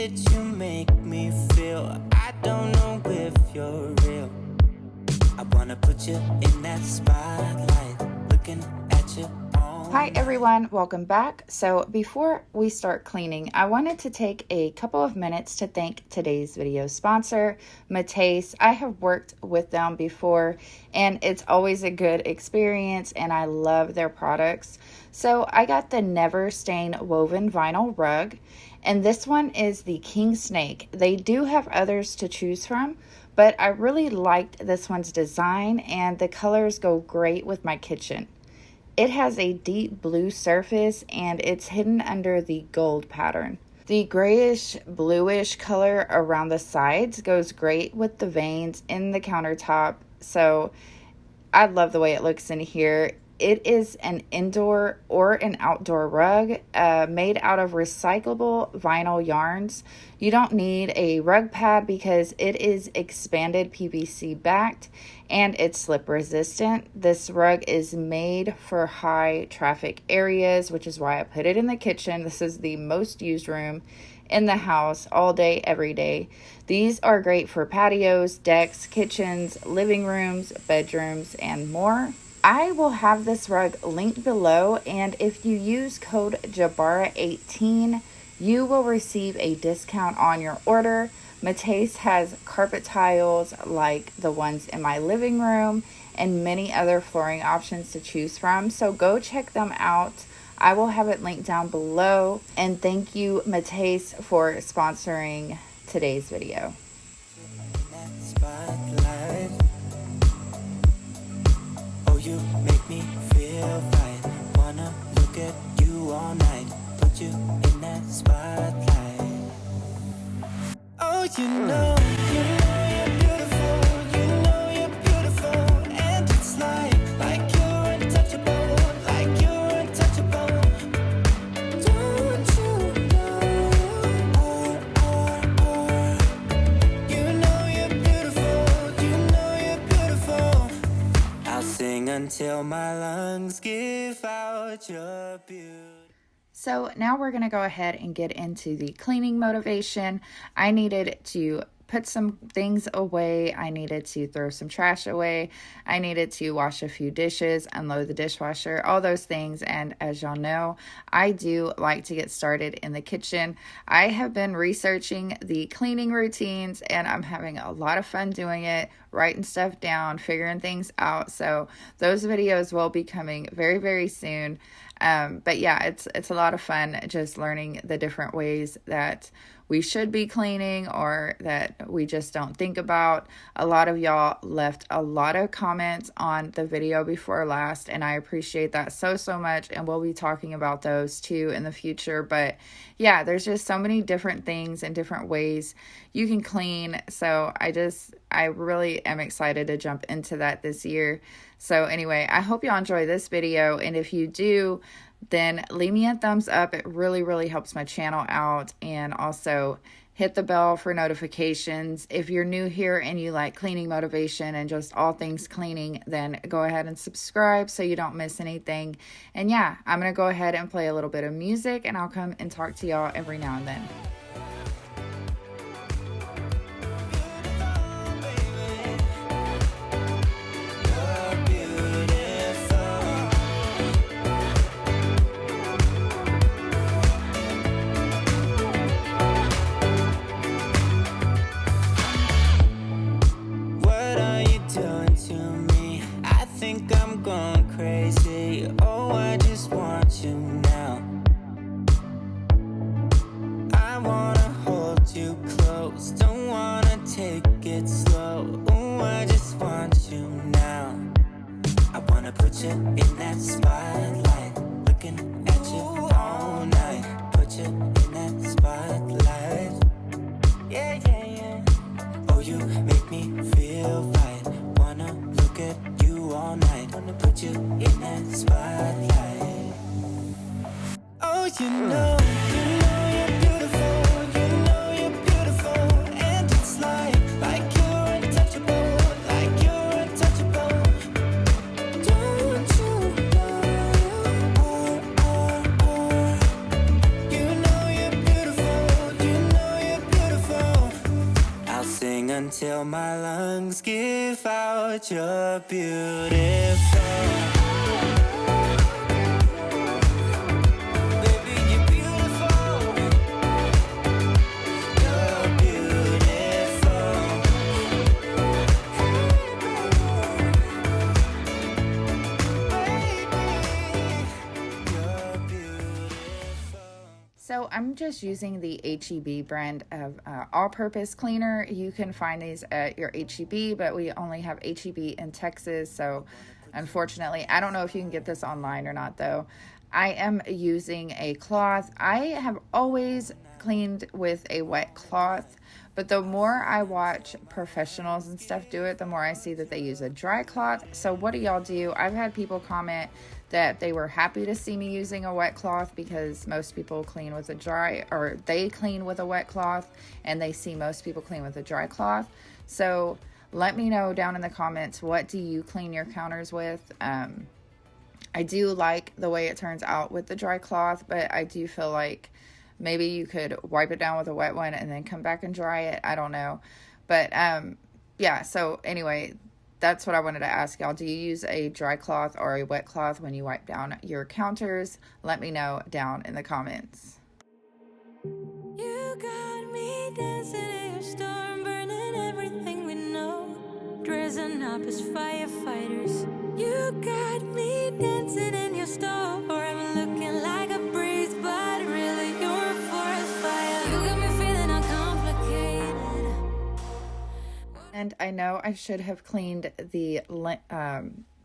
that you make me feel. I don't know if you're real. I wanna put you in that spotlight, looking at you. Hi everyone, welcome back. So before we start cleaning, I wanted to take a couple of minutes to thank today's video sponsor, MATACE. I have worked with them before and it's always a good experience and I love their products. So I got the Never Stain woven vinyl rug and this one is the King Snake. They do have others to choose from, but I really liked this one's design and the colors go great with my kitchen. It has a deep blue surface and it's hidden under the gold pattern. The grayish bluish color around the sides goes great with the veins in the countertop. So I love the way it looks in here. It is an indoor or an outdoor rug made out of recyclable vinyl yarns. You don't need a rug pad because it is expanded PVC backed and it's slip resistant. This rug is made for high traffic areas, which is why I put it in the kitchen. This is the most used room in the house all day, every day. These are great for patios, decks, kitchens, living rooms, bedrooms, and more. I will have this rug linked below, and if you use code JABARA18, you will receive a discount on your order. MATACE has carpet tiles like the ones in my living room and many other flooring options to choose from, so go check them out. I will have it linked down below, and thank you MATACE for sponsoring today's video. You make me feel right. Wanna look at you all night. Put you in that spotlight. Oh, you know you're beautiful. You know you're beautiful. And it's like you're untouchable. Like you're untouchable. Don't you know? You know you're beautiful. You know you're beautiful. I'll sing until my lungs give out your beauty. So now we're going to go ahead and get into the cleaning motivation. I needed to put some things away. I needed to throw some trash away. I needed to wash a few dishes, unload the dishwasher, all those things. And as y'all know, I do like to get started in the kitchen. I have been researching the cleaning routines and I'm having a lot of fun doing it, writing stuff down, figuring things out. So those videos will be coming very, very soon. But yeah, it's a lot of fun just learning the different ways that we should be cleaning or that we just don't think about. A lot of y'all left a lot of comments on the video before last, and I appreciate that so much, and we'll be talking about those too in the future. But yeah, there's just so many different things and different ways you can clean. So I really am excited to jump into that this year. So anyway, I hope y'all enjoy this video, and if you do, then leave me a thumbs up. It really helps my channel out, and also hit the bell for notifications. If you're new here and you like cleaning motivation and just all things cleaning, then go ahead and subscribe so you don't miss anything. And yeah, I'm gonna go ahead and play a little bit of music and I'll come and talk to y'all every now and then. Going crazy. Oh, I just want you now. I wanna hold you close. Don't wanna take it slow. Oh, I just want you now. I wanna put you in that spotlight, looking at you all night. Put you in that spotlight. Yeah. Oh, you make me feel right. Wanna look at you all night. Wanna put you in that spotlight. Oh, you know you're beautiful. You know you're beautiful. And it's like you're untouchable. Like you're untouchable. Don't you know? You know you're beautiful. You know you're but you're beautiful. Baby, you're beautiful. You're beautiful. Baby, you're beautiful. So I'm just using the HEB brand of all-purpose cleaner. You can find these at your HEB, but we only have HEB in Texas, so unfortunately, I don't know if you can get this online or not, though. I am using a cloth. I have always cleaned with a wet cloth, but the more I watch professionals and stuff do it, the more I see that they use a dry cloth. So what do y'all do? I've had people comment that they were happy to see me using a wet cloth because most people clean with a dry, or they clean with a wet cloth, and they see most people clean with a dry cloth. So let me know down in the comments, what do you clean your counters with? I do like the way it turns out with the dry cloth, but I do feel like maybe you could wipe it down with a wet one and then come back and dry it. I don't know. But yeah, so anyway, that's what I wanted to ask y'all. Do you use a dry cloth or a wet cloth when you wipe down your counters? Let me know down in the comments. You got me dancing in your storm, burning everything we know, dressing up as firefighters. You got me dancing in your storm, I'm looking like a breeze, but really you're a forest fire. You got me feeling uncomplicated. And I know I should have cleaned the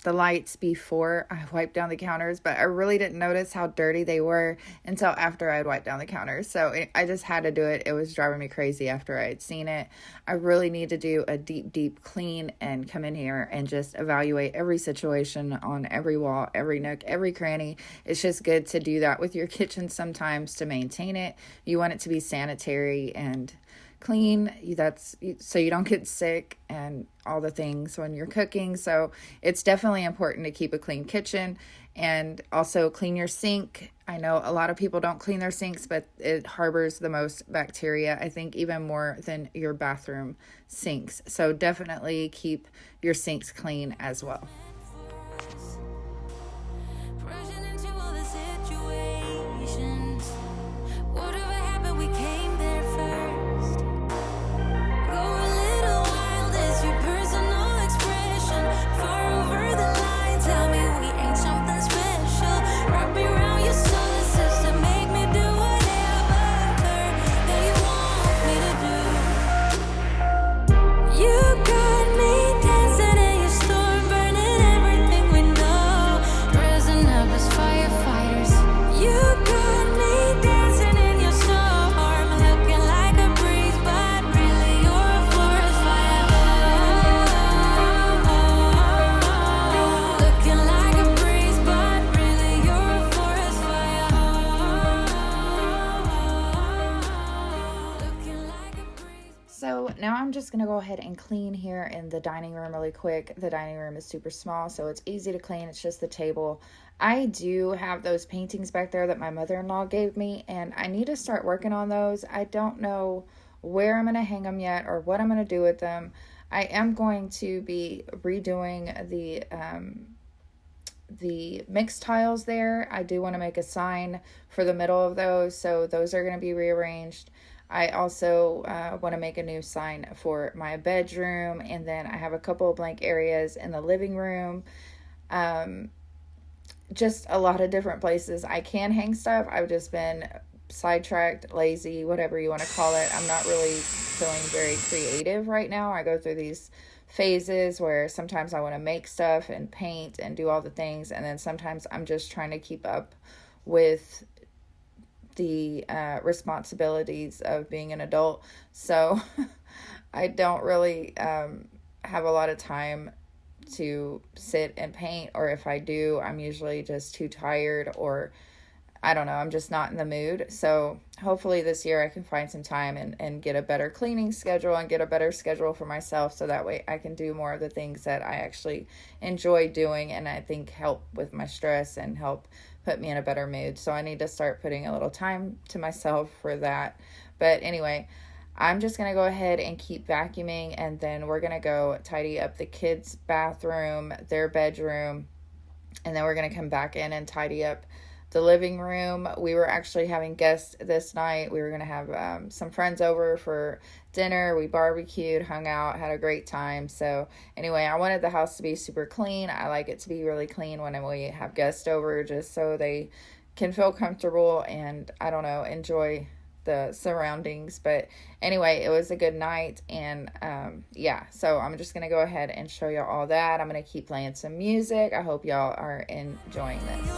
lights before I wiped down the counters, but I really didn't notice how dirty they were until after I'd wiped down the counters. So I just had to do it. It was driving me crazy after I had seen it. I really need to do a deep clean and come in here and just evaluate every situation on every wall, every nook, every cranny. It's just good to do that with your kitchen sometimes to maintain it. You want it to be sanitary and clean, that's so you don't get sick and all the things when you're cooking. So it's definitely important to keep a clean kitchen, and also clean your sink. I know a lot of people don't clean their sinks, but it harbors the most bacteria, I think even more than your bathroom sinks. So definitely keep your sinks clean as well. Rushing into all the situations. Whatever happened, we came there first. Go a little wild, it's your personal expression. Far over the line, tell me we ain't something special. Wrap me around your solar system, make me do whatever that you want me to do. You got me dancing in your storm, burning everything we know, dressing up as firefighters. You got me dancing in your storm, looking like a breeze, but really you're a forest fire. Looking like a breeze, but really you're a forest fire. Looking like a breeze. So now I'm just going to go ahead and clean here in the dining room really quick. The dining room is super small, so it's easy to clean. It's just the table. I do have those paintings back there that my mother-in-law gave me, and I need to start working on those. I don't know where I'm going to hang them yet or what I'm going to do with them. I am going to be redoing the mixed tiles there. I do want to make a sign for the middle of those, so those are going to be rearranged. I also want to make a new sign for my bedroom, and then I have a couple of blank areas in the living room. Just a lot of different places I can hang stuff. I've just been sidetracked, lazy, whatever you want to call it. I'm not really feeling very creative right now. I go through these phases where sometimes I want to make stuff and paint and do all the things, and then sometimes I'm just trying to keep up with the responsibilities of being an adult. So I don't really have a lot of time to sit and paint, or if I do, I'm usually just too tired, or I don't know, I'm just not in the mood. So hopefully this year I can find some time and get a better cleaning schedule and get a better schedule for myself, so that way I can do more of the things that I actually enjoy doing and I think help with my stress and help put me in a better mood. So I need to start putting a little time to myself for that. But anyway, I'm just going to go ahead and keep vacuuming, and then we're going to go tidy up the kids' bathroom, their bedroom, and then we're going to come back in and tidy up the living room. We were actually having guests this night. We were going to have some friends over for dinner. We barbecued, hung out, had a great time. So anyway, I wanted the house to be super clean. I like it to be really clean when we have guests over, just so they can feel comfortable and, I don't know, enjoy the surroundings. But anyway, it was a good night, and yeah, so I'm just gonna go ahead and show y'all all that. I'm gonna keep playing some music. I hope y'all are enjoying this.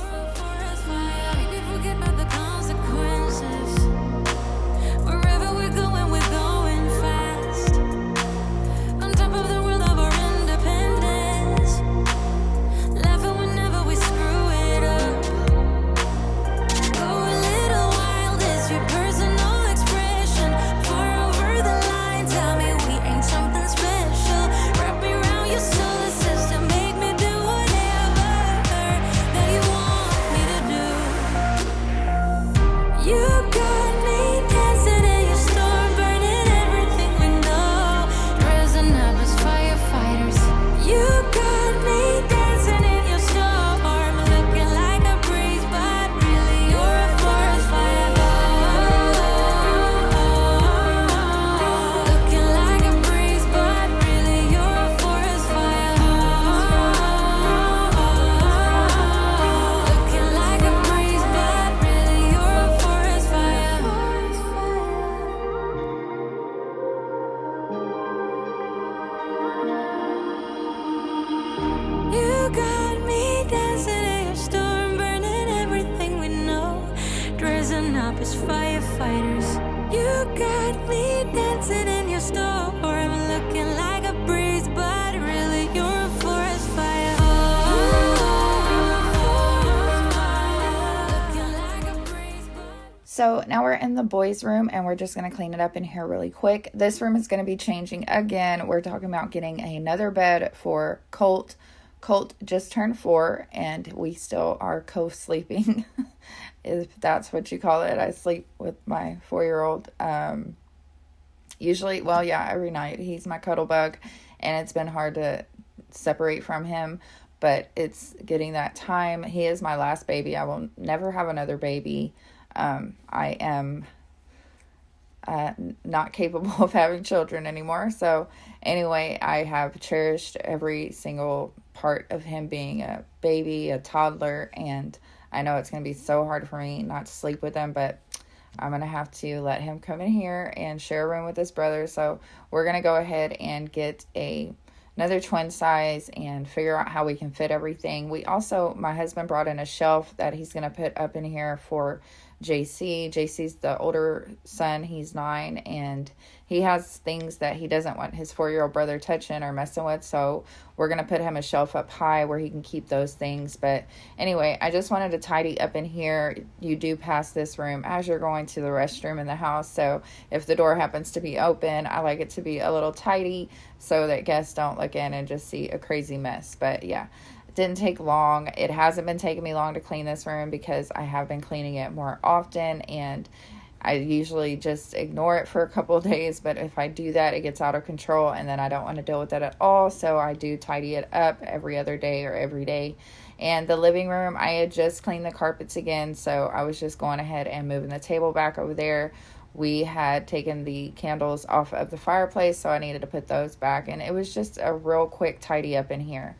Firefighters, you got me dancing in your storm, looking like a breeze, but really you're a forest fire. So now we're in the boys' room, and we're just going to clean it up in here really quick. This room is going to be changing again. We're talking about getting another bed for Colt. Colt just turned 4, and we still are co-sleeping, if that's what you call it. I sleep with my 4-year-old usually, well, yeah, every night. He's my cuddle bug, and it's been hard to separate from him, but it's getting that time. He is my last baby. I will never have another baby. I am not capable of having children anymore. So anyway, I have cherished every single part of him being a baby, a toddler, and I know it's going to be so hard for me not to sleep with him, but I'm going to have to let him come in here and share a room with his brother. So we're going to go ahead and get another twin size and figure out how we can fit everything. We also, my husband brought in a shelf that he's going to put up in here for JC. JC's the older son. He's 9, and he has things that he doesn't want his 4-year-old brother touching or messing with. So we're going to put him a shelf up high where he can keep those things. But anyway, I just wanted to tidy up in here. You do pass this room as you're going to the restroom in the house. So if the door happens to be open, I like it to be a little tidy so that guests don't look in and just see a crazy mess. But yeah, it didn't take long. It hasn't been taking me long to clean this room because I have been cleaning it more often, and I usually just ignore it for a couple of days, but if I do that, it gets out of control, and then I don't want to deal with it at all, so I do tidy it up every other day or every day. And the living room, I had just cleaned the carpets again, so I was just going ahead and moving the table back over there. We had taken the candles off of the fireplace, so I needed to put those back, and it was just a real quick tidy up in here.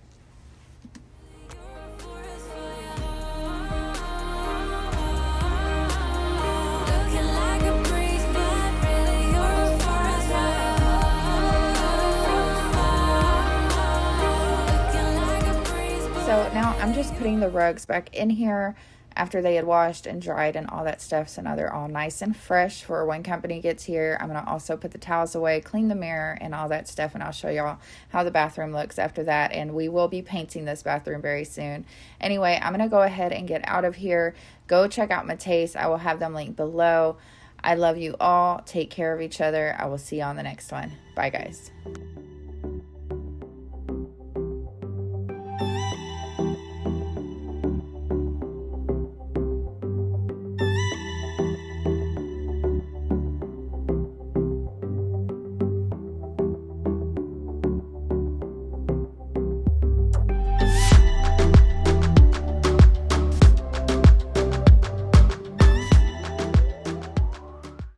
So now I'm just putting the rugs back in here after they had washed and dried and all that stuff. So now they're all nice and fresh for when company gets here. I'm going to also put the towels away, clean the mirror and all that stuff. And I'll show y'all how the bathroom looks after that. And we will be painting this bathroom very soon. Anyway, I'm going to go ahead and get out of here. Go check out MATACE. I will have them linked below. I love you all. Take care of each other. I will see you on the next one. Bye, guys.